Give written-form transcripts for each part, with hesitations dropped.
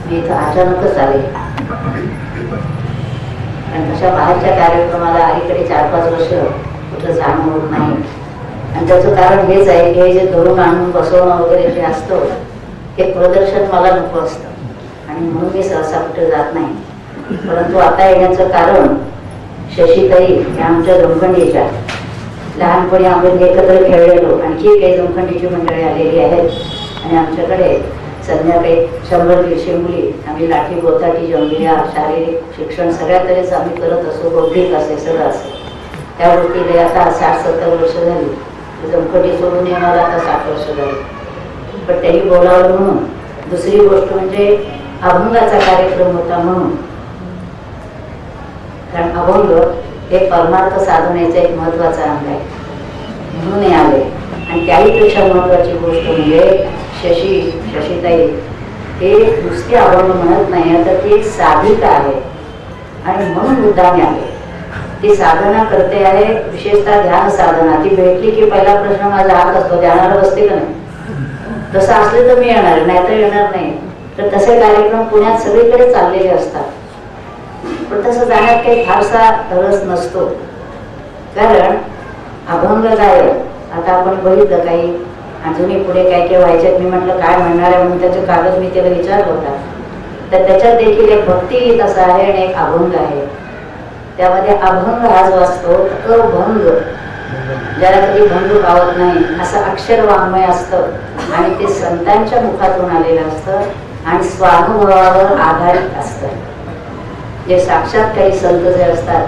मी इथं अचानकच आले. आणि तशा बाहेरच्या कार्यक्रमाला अलीकडे 4-5 वर्ष कुठं जाणं होत नाही. आणि त्याचं कारण हेच आहे की हे जे धरून आणून बसवणं वगैरे जे असतं हे प्रदर्शन मला नको असतं आणि म्हणून मी सहसा कुठे जात नाही. परंतु आता येण्याचं कारण शशीताई या आमच्या जमखंडीच्या लहानपणी आपण एकत्र खेळलेलो आणखी काही जमखंडीची मंडळी आलेली आहेत. आणि आमच्याकडे संध्याकाळी 100-150 मुली आम्ही लाठी गोताटी जमल्या, शारीरिक शिक्षण सगळ्या तऱ्हेच आम्ही करत असो, बौद्धिक असे सगळं असे. त्या वृत्तीने आता 60-70 वर्ष झाली. जमखंडी सोडून येणार आता 60 वर्ष झाली. पण त्यांनी बोलावलं म्हणून. दुसरी गोष्ट म्हणजे अभंगाचा कार्यक्रम होता म्हणून. कारण अभंग हे परमार्थ साधण्याचा एक महत्वाचा अंग आहे म्हणून हे आले. आणि त्याहीपेक्षा महत्वाची गोष्ट म्हणजे शशीताई हे नुसते अभंग म्हणत नाही तर ती एक साधिका आहे आणि म्हणून मुद्दामे आहे. ती साधना करते आहे, विशेषतः ध्यान साधना. ती भेटली की पहिला प्रश्न माझा हाच असतो, ध्यानाला बसते का नाही. तसं असले तर मी येणार, नाही तर येणार नाही. तर तसे कार्यक्रम पुण्यात सगळीकडे चाललेले असतात. पण तसं जाण्यात काही फारसा रस नसतो. कारण अभंग गायक आता आपण बघितलं काही अजूनही पुढे काय काय व्हायच्यात. मी म्हटलं काय म्हणणार आहे म्हणून त्याचे कागद मी त्याला विचारलं होता. तर त्याच्यात देखील एक भक्तिगीत असं आहे आणि एक अभंग आहे. त्यामध्ये अभंग हा जो असतो अभंग, ज्याला कधी भंग पावत नाही असं अक्षर वाङ्मय असतं आणि ते संतांच्या मुखातून आलेलं असतं आणि स्वानुभवावर आधारित असतं. जे साक्षात काही संत जे असतात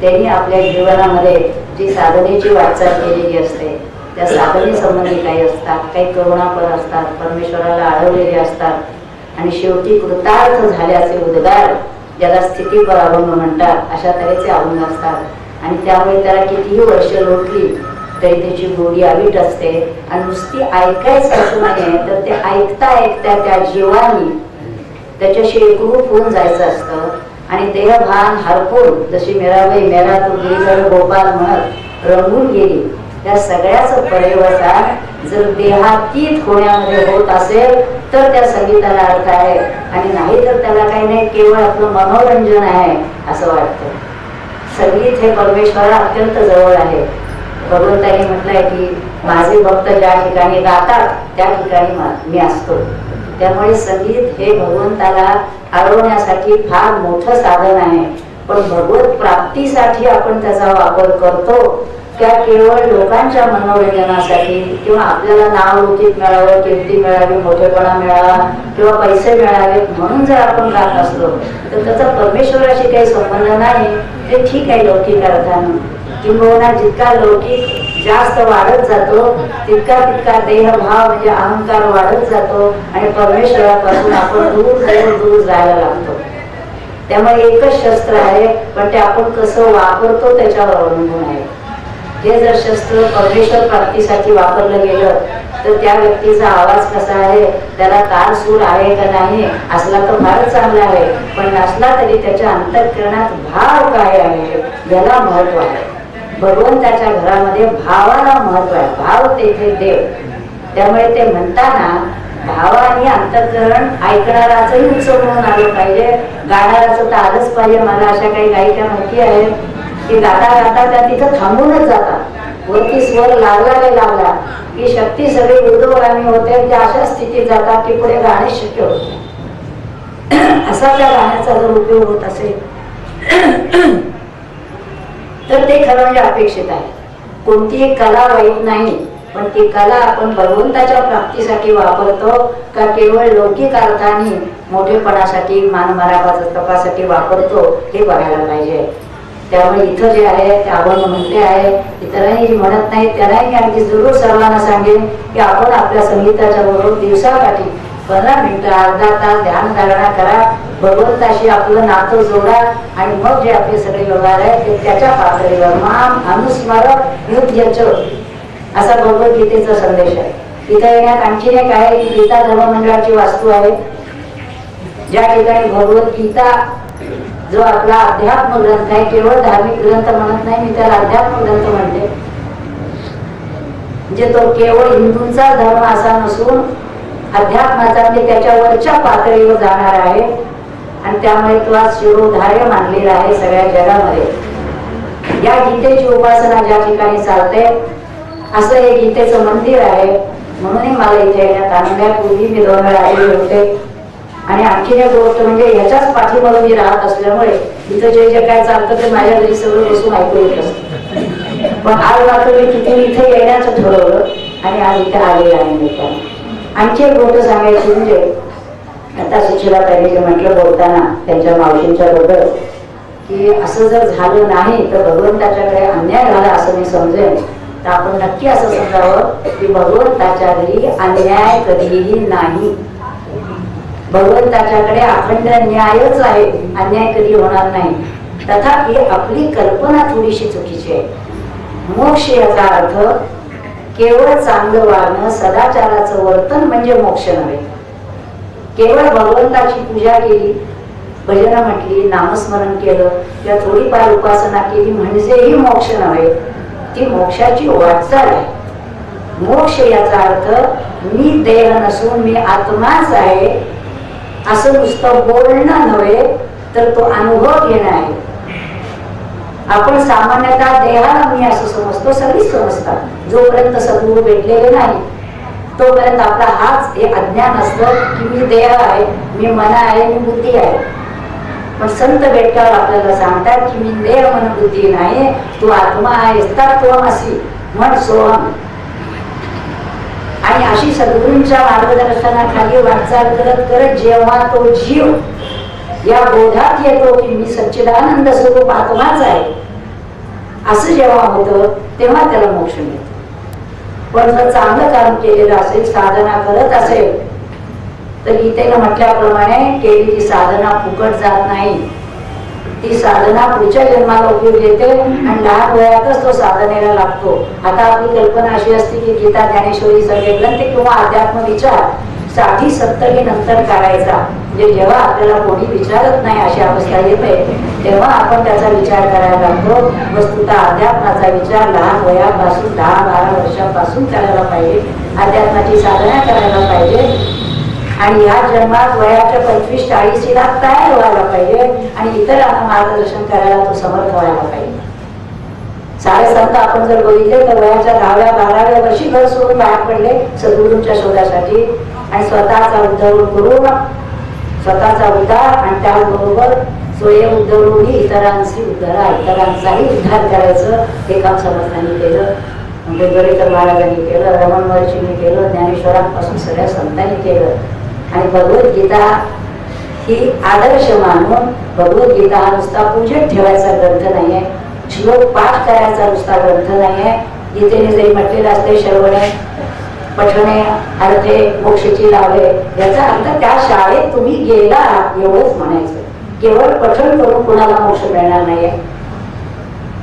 त्यांनी आपल्या जीवनामध्ये जी साधनेची वाटचाल केलेली असते त्या साधनेसंबंधी काही असतात, काही करुणापर असतात, परमेश्वराला आढळलेले असतात आणि शेवटी कृतार्थ झाल्याचे उद्गार, ज्याला स्थितीपर अभंग म्हणतात, अशा तऱ्हेचे अभंग असतात. आणि त्यामुळे त्याला कितीही वर्ष लोटली तरी त्याची गोडी अवीट असते. आणि नुसती ऐकायचं असं नाही तर ते ऐकता ऐकता त्या जीवानी त्याच्याशी एकरूप होऊन जायचं असतं. आणि देहभान हरपून जशी मेराबाई मेरा तू गिरिजन गोपाल म्हणत रंगून गेली, त्या सगळ्याचं पर्यवसान जर देहातीत होण्यामध्ये होत असेल तर त्या संगीताला अर्थ आहे. आणि नाही तर त्याला काही नाही, केवळ आपलं मनोरंजन आहे असं वाटतं. संगीत हे परमेश्वराला अत्यंत जवळ आहे. भगवंतांनी म्हटलंय की माझे भक्त ज्या ठिकाणी गातात त्या ठिकाणी मी असतो. त्यामुळे संगीत हे भगवंताला आळवण्यासाठी फार मोठं साधन आहे. पण भगवत प्राप्तीसाठी आपण त्याचा वापर करतो त्या केवळ लोकांच्या मनोरंजनासाठी किंवा आपल्याला नाव लौकिक मिळावं, कीर्ती मिळावी, मोठेपणा मिळावा किंवा पैसे मिळावे म्हणून जर आपण गात असलो तर त्याचा परमेश्वराशी काही संबंध नाही. ते ठीक आहे लौकिक अर्थानं, किंबहुना जितका लौकिक जास्त वाढत जातो तितका तितका देहभाव म्हणजे अहंकार वाढत जातो आणि परमेश्वरापासून आपण दूर जायला लागतो. त्यामुळे एकच शस्त्र आहे पण ते आपण कसं वापरतो त्याच्यावर अवलंबून आहे. हे जर शस्त्र परमेश्वर प्राप्तीसाठी वापरलं गेलं तर त्या व्यक्तीचा आवाज कसा आहे, त्याला ताल सूर आहे का नाही असला तर फारच चांगला आहे. पण नसला तरी त्याच्या अंतःकरणात भाव काय आहे याला महत्व आहे. भगवंताच्या घरामध्ये भावाला महत्व आहे. भाव तेथे देव. त्यामुळे ते म्हणताना भावाने अंतःकरण ऐकणाराचंही उत्सव म्हणून आलं पाहिजे, गाणाराचं तर आलंच पाहिजे. मला अशा काही गायिका माहिती आहेत की गाता गाता त्या तिथं थांबूनच जातात. वरती स्वर लागला की शक्ती सगळी ऊर्ध्वगामी होते. त्या अशा स्थितीत जातात की पुढे गाणे शक्य होते. असा त्या गाण्याचा जर उपयोग होत असेल तर ते खरं म्हणजे अपेक्षित आहे. कोणतीही कला वाईट नाही, पण ती कला आपण भगवंताच्या प्राप्तीसाठी वापरतो का केवळ लौकिक अर्थाने मोठेपणासाठी मानमरापासाठी वापरतो हे बघायला पाहिजे. त्यामुळे इथं जे आहे ते अभंग म्हणते आहे, इतरांनी जी म्हणत नाही त्यांनाही मी अगदी जरूर सर्वांना सांगेन की आपण आपल्या संगीताच्या बरोबर दिवसाकाठी 15 मिनिटं अर्धा तास ध्यान धारणा करा, भगवंताशी आपलं नातं जोडा आणि मग जे आपले सगळे व्यवहार आहेत ते त्याच्या पातळीवर माम अनुस्मारक युद्धच असा भगवद्गीतेचा संदेश आहे. इथं येण्यात आणखीन एक आहे की गीता धर्म मंडळाची वास्तू आहे, ज्या ठिकाणी भगवद्गीता जो आपला अध्यात्म ग्रंथ आहे, केवळ धार्मिक ग्रंथ म्हणत नाही मी त्याला अध्यात्म ग्रंथ म्हणते, म्हणजे तो केवळ हिंदूंचा धर्म असा नसून अध्यात्माचा म्हणजे त्याच्या वरच्या पातळीवर जाणार आहे आणि त्यामुळे तो आज शिरोधार्य मानलेला आहे सगळ्या जगामध्ये. या गीतेची उपासना ज्या ठिकाणी चालते असं हे गीतेचं मंदिर आहे. म्हणून मला इथे येण्यात आनंदापूर्वी मी 2 वेळा आलेले होते. आणि आणखी एक गोष्ट म्हणजे ह्याच्याच पाठीमागे मी राहत असल्यामुळे इथं जे जे काय चालतं ते माझ्या घरी सगळं बसून ऐकू येत असतं. पण आज मात्र मी तिथून इथे येण्याचं ठरवलं आणि आज इथे आलेलं आहे मी. आणखी एक गोष्ट सांगायची म्हणजे आता सुशीला ताईने जे म्हटलं बोलताना त्यांच्या मावशींच्या बद्दल की असं जर झालं नाही तर भगवंताच्याकडे अन्याय झाला असं मी समजेन. तर आपण नक्की असं समजावं की भगवंताच्या घरी अन्याय कधीही नाही. भगवंताच्याकडे अखंड न्यायच आहे, अन्याय कधी होणार नाही. तथापि आपली कल्पना थोडीशी चुकीची आहे. मोक्ष याचा अर्थ केवळ चांगलं वागणं, सदाचाराचं वर्तन म्हणजे मोक्ष नव्हे. केवळ भगवंताची पूजा केली, भजन म्हटली, नामस्मरण केलं किंवा थोडीफार उपासना केली म्हणजेही मोक्ष नव्हे. ती मोक्षाची वाटचाल आहे. मोक्ष याचा अर्थ मी देह नसून मी आत्माच आहे असं नुसतं बोलणं नव्हे तर तो अनुभव घेणं आहे. आपण सामान्यतः देहाला मी असं समजतो, सगळीच समजतात. जोपर्यंत सद्गुरू भेटलेले नाही तोपर्यंत आपला हाच हे अज्ञान असतं की मी देह आहे, मी मन आहे, मी बुद्धी आहे. पण संत भेटल्यावर आपल्याला सांगतात की मी देह मन बुद्धी नाही, तू आत्मा आहेस, तत्त्वमसि म्हण सोहम. आणि अशी सद्गुरूंच्या मार्गदर्शनाखाली वाटचाल करत करत जेव्हा तो जीव या बोधात येतो की मी सच्चिदानंद स्वरूप आत्माच आहे असं जेव्हा होतं तेव्हा त्याला मोक्ष मिळतो. पण जर चांगलं काम केलेलं असेल, साधना करत असेल तर गीतेनं म्हटल्याप्रमाणे केलेली साधना फुकट जात नाही. ती साधना पुढच्या जन्माला उपयोग येते आणि लहान वयातच तो साधनेला लागतो. आता आपली कल्पना अशी असते की गीता, ज्ञानेश्वरी सगळे ग्रंथ किंवा अध्यात्म विचार 60-70 नंतर करायचा. म्हणजे जेव्हा आपल्याला कोणी विचारत नाही अशी अवस्था येते तेव्हा आपण त्याचा विचार करायला लागतो. वस्तुतः अध्यात्माचा विचार लहान वयापासून 10-12 वर्षापासून करायला पाहिजे. अध्यात्माची साधना करायला पाहिजे आणि या जन्मात वयाच्या 25-40 तयार व्हायला पाहिजे आणि इतरांना मार्गदर्शन करायला तो समर्थ व्हायला पाहिजे. सारे संत आपण जर बघितले तर वयाच्या 10व्या-12व्या वर्षी घर सोडून बाहेर पडले सद्गुरूंच्या शोधासाठी आणि स्वतःचा उद्धार करून स्वतःचा उद्धार आणि त्याबरोबर स्वयं उद्धरून इतरांचाही उद्धार करायचं हे काम समर्थांनी केलं. गणेश्वर महाराजांनी केलं, रमण महर्षींनी केलं, ज्ञानेश्वरांपासून सगळ्या संतांनी केलं. आणि भगवद्गीता ही आदर्श मानून भगवद्गीता हा नुसता पूजेत ठेवायचा ग्रंथ नाहीये, श्लोक पाठ करायचा नुसता ग्रंथ नाहीये. गीतेने जरी म्हटलेलं असते श्रवणे पठणे अर्थे मोक्षची लाभे, याचा अर्थ त्या शाळेत तुम्ही गेला एवढंच म्हणायचं. केवळ पठण करून कुणाला मोक्ष मिळणार नाहीये.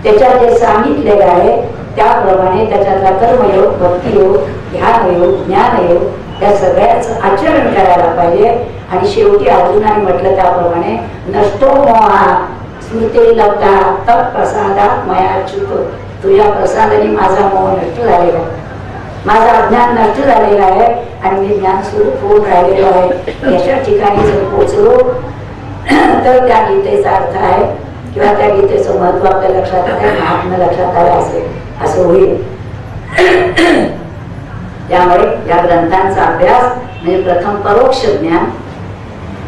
त्याच्यात जे सांगितलेलं आहे त्याप्रमाणे त्याच्यातला कर्मयोग, भक्तियोग, ध्यानयोग, ज्ञानयोग या सगळ्याचं आचरण करायला पाहिजे. आणि शेवटी अर्जुनाने म्हटलं त्याप्रमाणे नष्टो मोहा स्मृती लब्धा तत् प्रसादात मयाच्युत. तुझ्या प्रसादाने माझा मोह नष्ट झालेला आहे, माझा अज्ञान नष्ट झालेला आहे आणि मी ज्ञान स्वरूप होऊन राहिलेलो आहे. याच्या ठिकाणी जर पोचलो तर त्या गीतेचा अर्थ आहे किंवा त्या गीतेचं महत्व आपल्या लक्षात आहे, महात्म्य लक्षात आलं असेल असं होईल. त्यामुळे या ग्रंथांचा अभ्यास म्हणजे प्रथम परोक्ष ज्ञान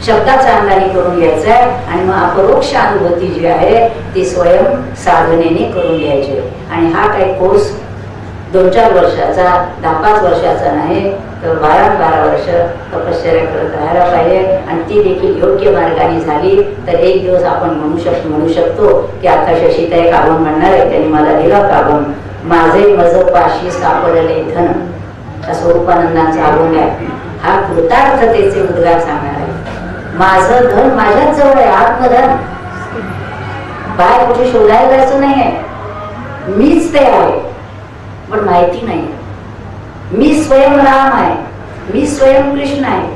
शब्दाचा अंगाने करून घ्यायचा आहे आणि मग अपरोक्ष अनुभूती जी आहे ती स्वयं साधनेने करून घ्यायची. आणि हा काही कोर्स 2-4 वर्षाचा, 10-5 वर्षाचा नाही तर 12-12 वर्ष तपश्चर्या करत राहायला पाहिजे. आणि ती देखील योग्य मार्गाने झाली तर एक दिवस आपण म्हणू शकतो की आता शशीताई काढून म्हणणार आहे, त्यांनी मला दिला काढून, माझे मज पाशी सापडले धन. स्वरूपानंदांचा अभंग आहे हा कृतार्थतेचे उद्गार सांगणार आहे. माझं धन माझ्याच जवळ आहे, आत्मधन. बाहेर कुठे शोधायला जायचं नाहीये, मीच ते आहे पण माहिती नाही. मी स्वयं राम आहे, मी स्वयं कृष्ण आहे.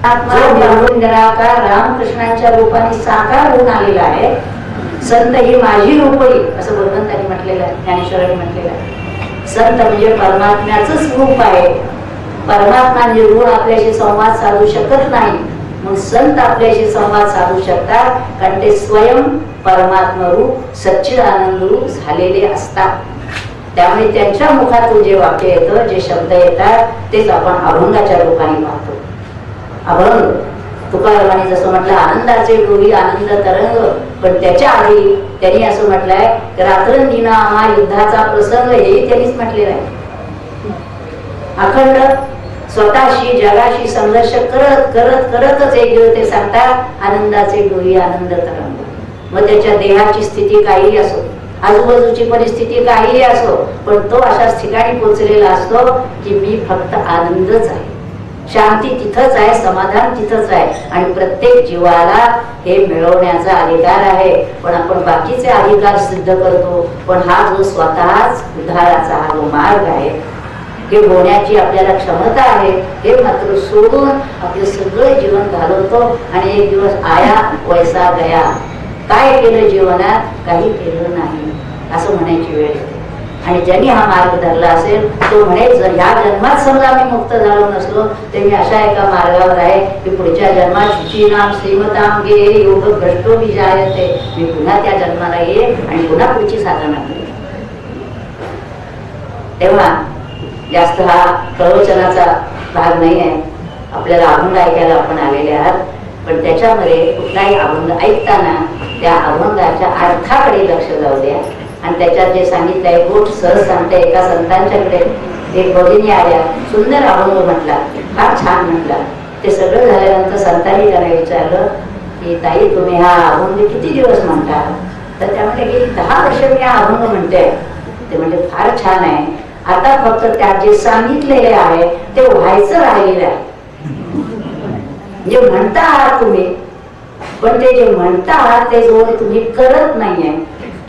आत्मा निराकार रामकृष्णांच्या रूपाने साकार होऊन आलेला आहे. संत ही माझी रूपही असं भगवंतांनी म्हटलेलं आहे, ज्ञानेश्वरांनी म्हटलेलं आहे. संत म्हणजे परमात्म्याचंच रूप आहे परमात्मा निर्गुण आपल्याशी संवाद साधू शकत नाही, मग संत आपल्याशी संवाद साधू शकतात, कारण ते स्वयं परमात्मा रूप सच्चिदानंद रूप झालेले असतात. त्यामुळे त्यांच्या मुखातून जे वाक्य येतं, जे शब्द येतात, तेच आपण अभंगाच्या रूपाने पाहतो. अभंग तुकारामाने जसं म्हटलं आनंदाचे डोही आनंद तरंग, पण त्याच्या आधी त्यांनी असं म्हटलंय रात्रंदिना आम्हा युद्धाचा प्रसंग, हेही त्यांनीच म्हटलेलं आहे. अखंड स्वतःशी जगाशी संघर्ष करत करत करतच एक दिवस ते सांगतात आनंदाचे डोही आनंद तरंग. मग त्याच्या देहाची स्थिती काहीही असो, आजूबाजूची परिस्थिती काहीही असो, पण तो अशाच ठिकाणी पोचलेला असतो की मी फक्त आनंदच आहे, शांती तिथंच आहे, समाधान तिथंच आहे. आणि प्रत्येक जीवाला हे मिळवण्याचा अधिकार आहे, पण आपण बाकीचे अधिकार सिद्ध करतो. पण हा जो स्वतःच उद्धाराचा हा जो मार्ग आहे, हे होण्याची आपल्याला क्षमता आहे, हे मात्र सोडून आपले सगळं जीवन घालवतो आणि एक दिवस आया वैसा गया. काय केलं जीवनात? काही केलं नाही असं म्हणायची वेळ येते. आणि ज्यांनी हा मार्ग धरला असेल तो म्हणेल जर ह्या जन्मात समजा मी मुक्त झालो नसलो तर मी अशा एका मार्गावर आहे की पुढच्या जन्मात शुचीनाम श्रीमताम गे योग भ्रष्टो मी जायते, मी पुन्हा त्या जन्माला येईल आणि पुन्हा पुढची साधना करेल. तेव्हा जास्त हा प्रवचनाचा भाग नाही आहे, आपल्याला अभंग ऐकायला आपण आलेले आहात, पण त्याच्यामध्ये कुठलाही अभंग ऐकताना त्या अभंगाच्या अर्थाकडे लक्ष जाऊ द्या. आणि त्याच्यात जे सांगितलंय गोट सहज सांगते. एका संतांच्याकडे एक भगिनी आल्या, सुंदर अभंग म्हटला, फार छान म्हटला. ते सगळं झाल्यानंतर संतांनी त्याला विचारलं की ताई तुम्ही हा अभंग किती दिवस म्हणता? तर त्या म्हटल्या की 10 वर्ष मी हा अभंग म्हणते. ते म्हणजे फार छान आहे, आता फक्त त्यात जे सांगितलेले आहे ते व्हायचं राहिलेलं आहे. जे म्हणता आहात तुम्ही, पण ते जे म्हणता आहात ते जो तुम्ही करत नाहीये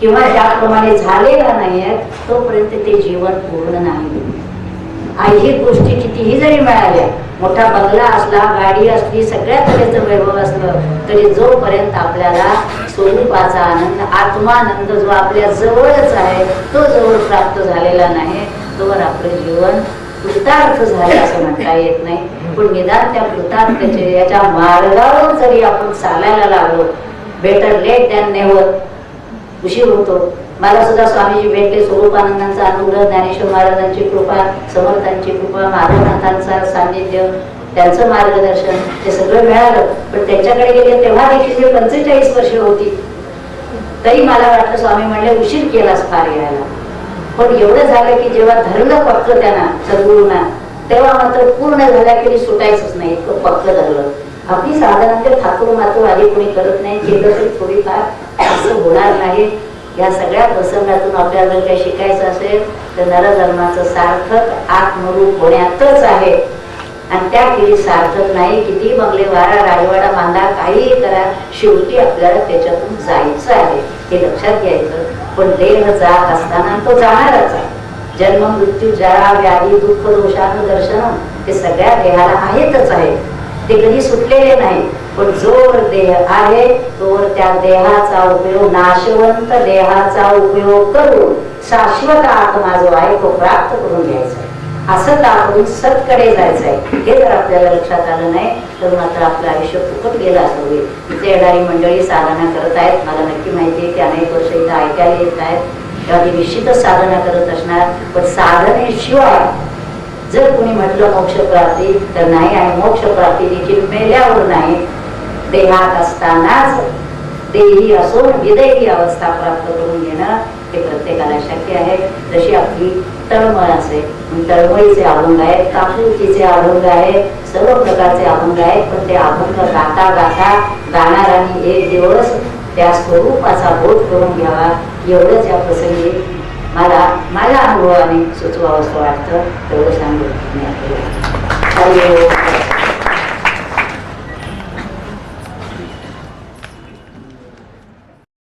किंवा त्याप्रमाणे झालेला नाहीये तोपर्यंत ते जीवन पूर्ण नाही. ऐहिक गोष्टी कितीही जरी मिळाल्या, मोठा बंगला असला, गाडी असली, सगळ्या तऱ्हेचं वैभव असलं तरी जोपर्यंत आपल्याला स्वरूपाचा आनंद, आत्मानंद जो आपल्या जवळच आहे तो जवळ प्राप्त झालेला नाही, तोवर आपलं जीवन कृतार्थ झालं असं म्हणता येत नाही. पण निदान त्या कृतार्थतेचे याच्या मार्गावर जरी आपण चालायला लागलो, बेटर लेट दॅन नेव्हर. उशीर होतो. मला सुद्धा स्वामीजी भेटले, स्वरूपानंदांचा अनुग्रह, ज्ञानेश्वर महाराजांची कृपा, समर्थांची कृपा, माधवनाथांचा सान्निध्य, त्यांचं मार्गदर्शन, ते सगळं मिळालं. पण त्यांच्याकडे गेले तेव्हा देखील मी 45 वर्ष होती. तरी मला वाटलं स्वामी म्हणले उशीर केलास फार यायला. पण एवढं झालं की जेव्हा धरलं पक्क त्यांना सद्गुरूंना, तेव्हा मात्र पूर्ण झाल्या की सुटायचंच नाही, इतकं पक्क धरलं. आपली साधारण ठाकूर मातूर आधी कोणी करत नाही, केलं तरी थोडीफार असं होणार नाही. या सगळ्या प्रसंगातून आपल्याला जर काही शिकायचं असेल तर नरधर्माचं सार्थक आत्मरूप होण्यातच आहे. आणि त्या केळी सार्थक नाही, किती बंगले वारा राजवाडा बांधा, काहीही करा, शेवटी आपल्याला त्याच्यातून जायचं आहे, हे लक्षात घ्यायचं. पण देह जात असताना तो जाणारच आहे. जन्म मृत्यू जरा व्याधी दुःख दोषानुदर्शन हे सगळ्या देहाला आहेतच आहे, ते कधी सुटलेले नाही. पण जोवर देह आहे तोवर त्या देहाचा उपयोग, नाशवंत देहाचा उपयोग करून शाश्वत आत्मा जो आहे तो प्राप्त करून घ्यायचा आहे. असं आपण सतकडे जायचंय. हे जर आपल्याला लक्षात आलं नाही तर मात्र आपलं आयुष्य फुकट गेलं असं होईल. इथे येणारी मंडळी साधना करत आहेत, मला नक्की माहिती आहे की अनेक वर्ष इथं ऐकायला येत आहेत, तेव्हा ती निश्चितच साधना करत असणार. पण साधनेशिवाय जर कोणी म्हटलं मोक्षप्राप्ती तर नाही, आणि मोक्षप्राप्ती देखील मेल्यावर नाही, देहात असतानाच देही असून विदेही अवस्था प्राप्त करून घेणं हे प्रत्येकाला शक्य आहे. जशी आपली तळमळ असेल, तळमळीचे अभंग आहेत, कापुरतीचे अभंग आहेत, सर्व प्रकारचे अभंग आहेत. पण ते अभंग गाता गाता गाणाऱ्यांनी एक दिवस त्या स्वरूपाचा बोध करून घ्यावा, एवढंच या प्रसंगी मला माझ्या अनुभवाने सुचवावंसं वाटतं. तेवढं सांगू.